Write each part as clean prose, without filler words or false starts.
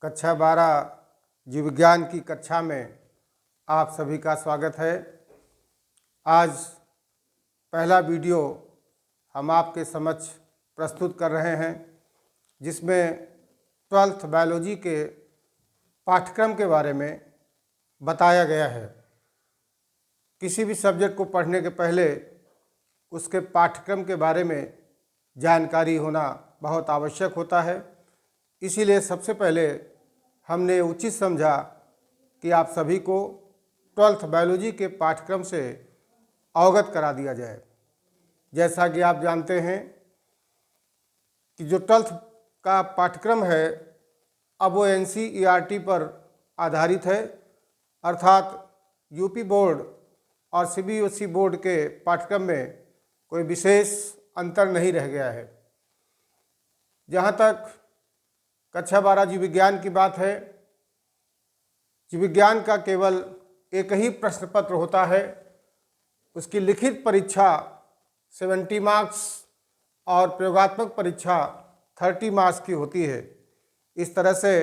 कक्षा 12 जीव विज्ञान की कक्षा में आप सभी का स्वागत है। आज पहला वीडियो हम आपके समक्ष प्रस्तुत कर रहे हैं, जिसमें 12th बायोलॉजी के पाठ्यक्रम के बारे में बताया गया है। किसी भी सब्जेक्ट को पढ़ने के पहले उसके पाठ्यक्रम के बारे में जानकारी होना बहुत आवश्यक होता है। इसीलिए सबसे पहले हमने उचित समझा कि आप सभी को 12th बायोलॉजी के पाठ्यक्रम से अवगत करा दिया जाए। जैसा कि आप जानते हैं कि जो 12th का पाठ्यक्रम है अब वो NCERT पर आधारित है, अर्थात यूपी बोर्ड और CBSE बोर्ड के पाठ्यक्रम में कोई विशेष अंतर नहीं रह गया है। जहाँ तक कक्षा 12 जीव विज्ञान की बात है, जीव विज्ञान का केवल एक ही प्रश्न पत्र होता है। उसकी लिखित परीक्षा 70 मार्क्स और प्रयोगात्मक परीक्षा 30 मार्क्स की होती है। इस तरह से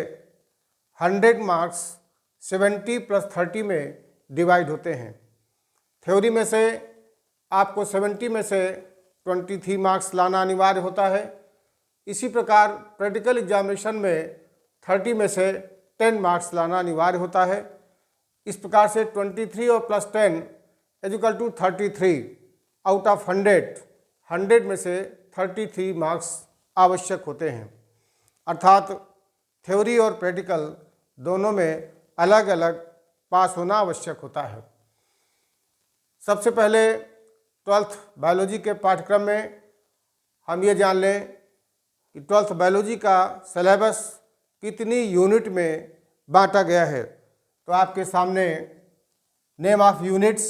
100 मार्क्स 70 + 30 में डिवाइड होते हैं। थ्योरी में से आपको 70 में से 23 मार्क्स लाना अनिवार्य होता है। इसी प्रकार प्रैक्टिकल एग्जामिनेशन में 30 में से 10 मार्क्स लाना अनिवार्य होता है। इस प्रकार से 23 और +10 = 33 आउट ऑफ 100 में से 33 मार्क्स आवश्यक होते हैं। अर्थात थ्योरी और प्रैक्टिकल दोनों में अलग अलग पास होना आवश्यक होता है। सबसे पहले 12th बायोलॉजी के पाठ्यक्रम में हम ये जान लें कि 12th बायोलॉजी का सिलेबस कितनी यूनिट में बांटा गया है। तो आपके सामने नेम ऑफ यूनिट्स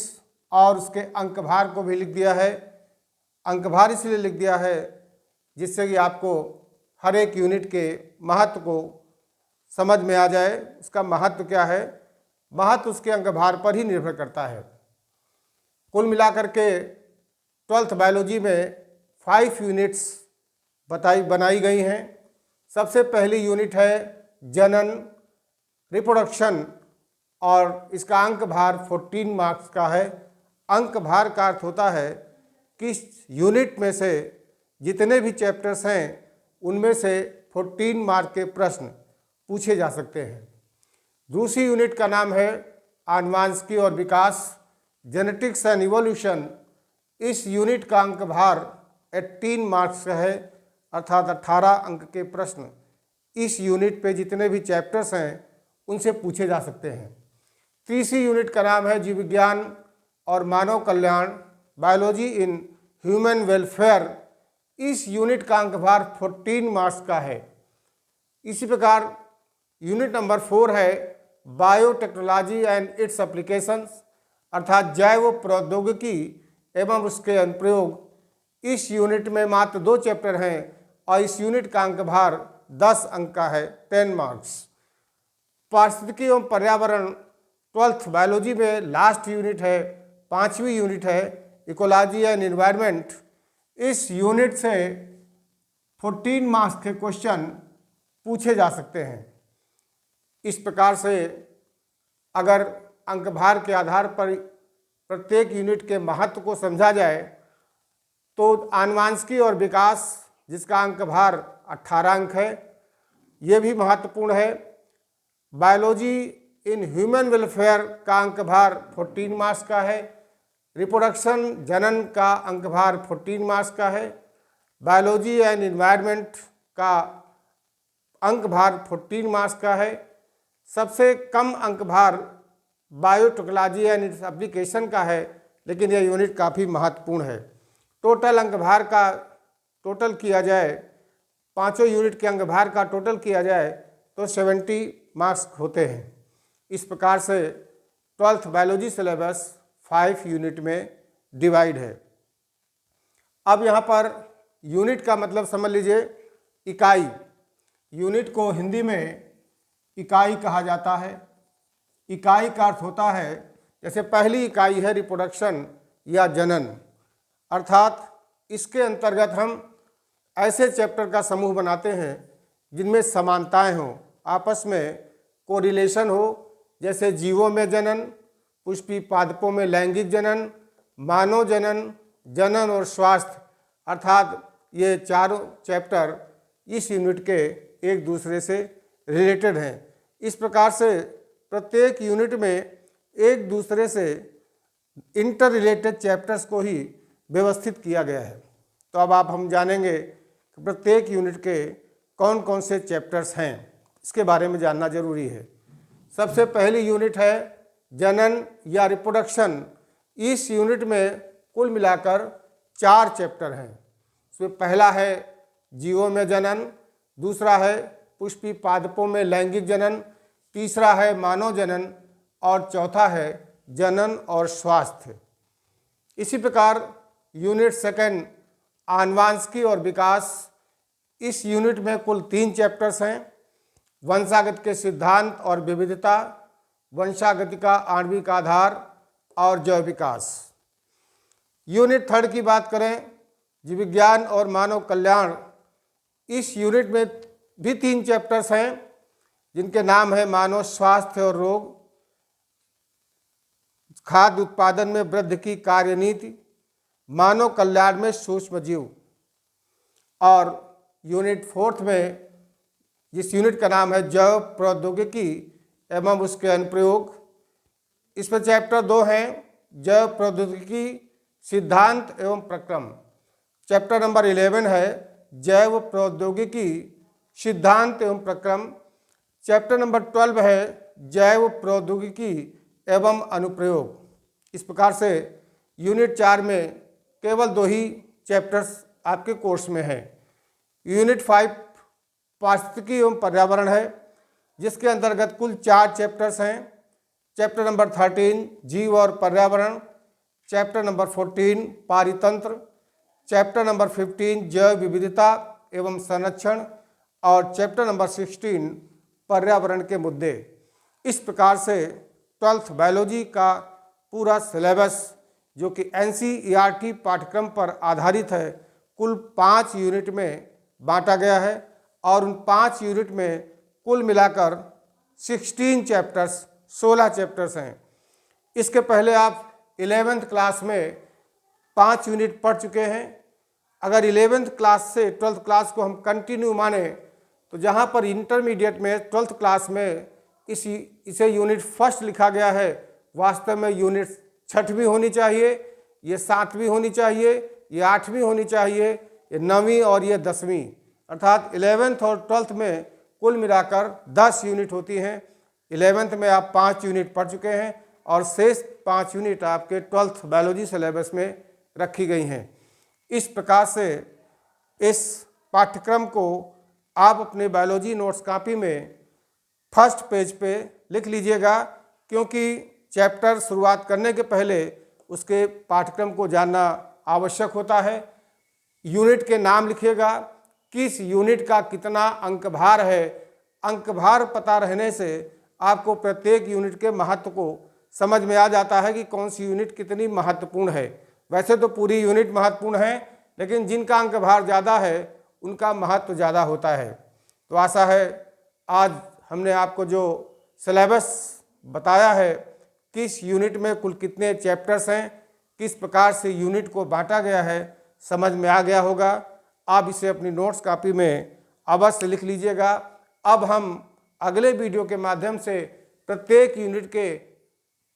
और उसके अंकभार को भी लिख दिया है। अंकभार इसलिए लिख दिया है जिससे कि आपको हर एक यूनिट के महत्व को समझ में आ जाए। उसका महत्व क्या है, महत्व उसके अंकभार पर ही निर्भर करता है। कुल मिलाकर के 12th बायोलॉजी में 5 यूनिट्स बनाई गई हैं। सबसे पहली यूनिट है जनन, रिप्रोडक्शन, और इसका अंक भार 14 मार्क्स का है। अंक भार का अर्थ होता है कि इस यूनिट में से जितने भी चैप्टर्स हैं उनमें से 14 मार्क के प्रश्न पूछे जा सकते हैं। दूसरी यूनिट का नाम है आनुवांशिकी और विकास, जेनेटिक्स एंड इवोल्यूशन। इस यूनिट का अंक भार 18 मार्क्स का है, अर्थात 18 अंक के प्रश्न इस यूनिट पे जितने भी चैप्टर्स हैं उनसे पूछे जा सकते हैं। तीसरी यूनिट का नाम है जीव विज्ञान और मानव कल्याण, बायोलॉजी इन ह्यूमन वेलफेयर। इस यूनिट का अंक भार 14 मार्क्स का है। इसी प्रकार यूनिट नंबर 4 है बायोटेक्नोलॉजी एंड इट्स एप्लीकेशंस, अर्थात जैव प्रौद्योगिकी एवं उसके अनुप्रयोग। इस यूनिट में मात्र 2 चैप्टर हैं और इस यूनिट का अंक भार 10 अंक का है, 10 मार्क्स। पारिस्थितिकी एवं पर्यावरण 12th बायोलॉजी में लास्ट यूनिट है, 5वीं यूनिट है इकोलॉजी एंड एनवायरनमेंट। इस यूनिट से 14 मार्क्स के क्वेश्चन पूछे जा सकते हैं। इस प्रकार से अगर अंक भार के आधार पर प्रत्येक यूनिट के महत्व को समझा जाए तो आनुवांशिकी और विकास, जिसका अंक भार 18 अंक है, ये भी महत्वपूर्ण है। बायोलॉजी इन ह्यूमन वेलफेयर का अंक भार 14 मार्क्स का है। रिप्रोडक्शन, जनन का अंक भार 14 मार्क्स का है। बायोलॉजी एंड एनवायरनमेंट का अंक भार 14 मार्क्स का है। सबसे कम अंक भार बायोटेक्नोलॉजी एंड इट्स एप्लीकेशन का है, लेकिन यह यूनिट काफ़ी महत्वपूर्ण है। टोटल अंक भार का टोटल किया जाए, पांचों यूनिट के अंक भार का टोटल किया जाए तो 70 मार्क्स होते हैं। इस प्रकार से 12th बायोलॉजी सिलेबस 5 यूनिट में डिवाइड है। अब यहाँ पर यूनिट का मतलब समझ लीजिए इकाई। यूनिट को हिंदी में इकाई कहा जाता है। इकाई का अर्थ होता है, जैसे पहली इकाई है रिप्रोडक्शन या जनन, अर्थात इसके अंतर्गत हम ऐसे चैप्टर का समूह बनाते हैं जिनमें समानताएं हों, आपस में कोरिलेशन हो, जैसे जीवों में जनन, पुष्पी पादपों में लैंगिक जनन, मानव जनन, जनन और स्वास्थ्य, अर्थात ये चारों चैप्टर इस यूनिट के एक दूसरे से रिलेटेड हैं। इस प्रकार से प्रत्येक यूनिट में एक दूसरे से इंटर रिलेटेड चैप्टर्स को ही व्यवस्थित किया गया है। तो अब हम जानेंगे कि प्रत्येक यूनिट के कौन कौन से चैप्टर्स हैं, इसके बारे में जानना जरूरी है। सबसे पहली यूनिट है जनन या रिप्रोडक्शन। इस यूनिट में कुल मिलाकर 4 चैप्टर हैं। इसमें पहला है जीवों में जनन, दूसरा है पुष्पी पादपों में लैंगिक जनन, तीसरा है मानव जनन और चौथा है जनन और स्वास्थ्य। इसी प्रकार यूनिट सेकंड आनुवांशिकी और विकास। इस यूनिट में कुल 3 चैप्टर्स हैं। वंशागति के सिद्धांत और विविधता, वंशागति का आणविक आधार और जैव विकास। यूनिट थर्ड की बात करें, जीव विज्ञान और मानव कल्याण। इस यूनिट में भी 3 चैप्टर्स हैं जिनके नाम है मानव स्वास्थ्य और रोग, खाद्य उत्पादन में वृद्धि की कार्यनीति, मानव कल्याण में सूक्ष्म जीव। और यूनिट फोर्थ में जिस यूनिट का नाम है जैव प्रौद्योगिकी एवं उसके अनुप्रयोग, इसमें चैप्टर 2 हैं, जैव प्रौद्योगिकी सिद्धांत एवं प्रक्रम। चैप्टर नंबर 11 है जैव प्रौद्योगिकी सिद्धांत एवं प्रक्रम। चैप्टर नंबर 12 है जैव प्रौद्योगिकी एवं अनुप्रयोग। इस प्रकार से यूनिट 4 में केवल 2 ही चैप्टर्स आपके कोर्स में हैं। यूनिट 5 पारिस्थितिकी एवं पर्यावरण है, जिसके अंतर्गत कुल 4 चैप्टर्स हैं। चैप्टर नंबर 13 जीव और पर्यावरण, चैप्टर नंबर 14 पारितंत्र, चैप्टर नंबर 15 जैव विविधता एवं संरक्षण और चैप्टर नंबर 16 पर्यावरण के मुद्दे। इस प्रकार से 12th बायोलॉजी का पूरा सिलेबस जो कि NCERT पाठ्यक्रम पर आधारित है, कुल 5 यूनिट में बांटा गया है और उन 5 यूनिट में कुल मिलाकर 16 चैप्टर्स 16 चैप्टर्स हैं। इसके पहले आप 11th क्लास में 5 यूनिट पढ़ चुके हैं। अगर 11th क्लास से 12th क्लास को हम कंटिन्यू माने तो जहाँ पर इंटरमीडिएट में 12th क्लास में इसे यूनिट फर्स्ट लिखा गया है, वास्तव में यूनिट 6वीं होनी चाहिए, ये 7वीं होनी चाहिए, ये 8वीं होनी चाहिए, ये 9वीं और ये 10वीं, अर्थात 11th और 12th में कुल मिलाकर 10 यूनिट होती हैं। 11th में आप 5 यूनिट पढ़ चुके हैं और शेष 5 यूनिट आपके 12th बायोलॉजी सिलेबस में रखी गई हैं। इस प्रकार से इस पाठ्यक्रम को आप अपने बायोलॉजी नोट्स कॉपी में फर्स्ट पेज पे लिख लीजिएगा, क्योंकि चैप्टर शुरुआत करने के पहले उसके पाठ्यक्रम को जानना आवश्यक होता है। यूनिट के नाम लिखिएगा, किस यूनिट का कितना अंक भार है। अंक भार पता रहने से आपको प्रत्येक यूनिट के महत्व को समझ में आ जाता है कि कौन सी यूनिट कितनी महत्वपूर्ण है। वैसे तो पूरी यूनिट महत्वपूर्ण है, लेकिन जिनका अंक भार ज़्यादा है उनका महत्व ज़्यादा होता है। तो आशा है आज हमने आपको जो सिलेबस बताया है, किस यूनिट में कुल कितने चैप्टर्स हैं, किस प्रकार से यूनिट को बांटा गया है, समझ में आ गया होगा। आप इसे अपनी नोट्स कॉपी में अवश्य लिख लीजिएगा। अब हम अगले वीडियो के माध्यम से प्रत्येक यूनिट के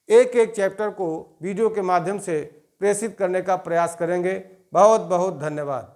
एक एक चैप्टर को वीडियो के माध्यम से प्रेषित करने का प्रयास करेंगे। बहुत बहुत धन्यवाद।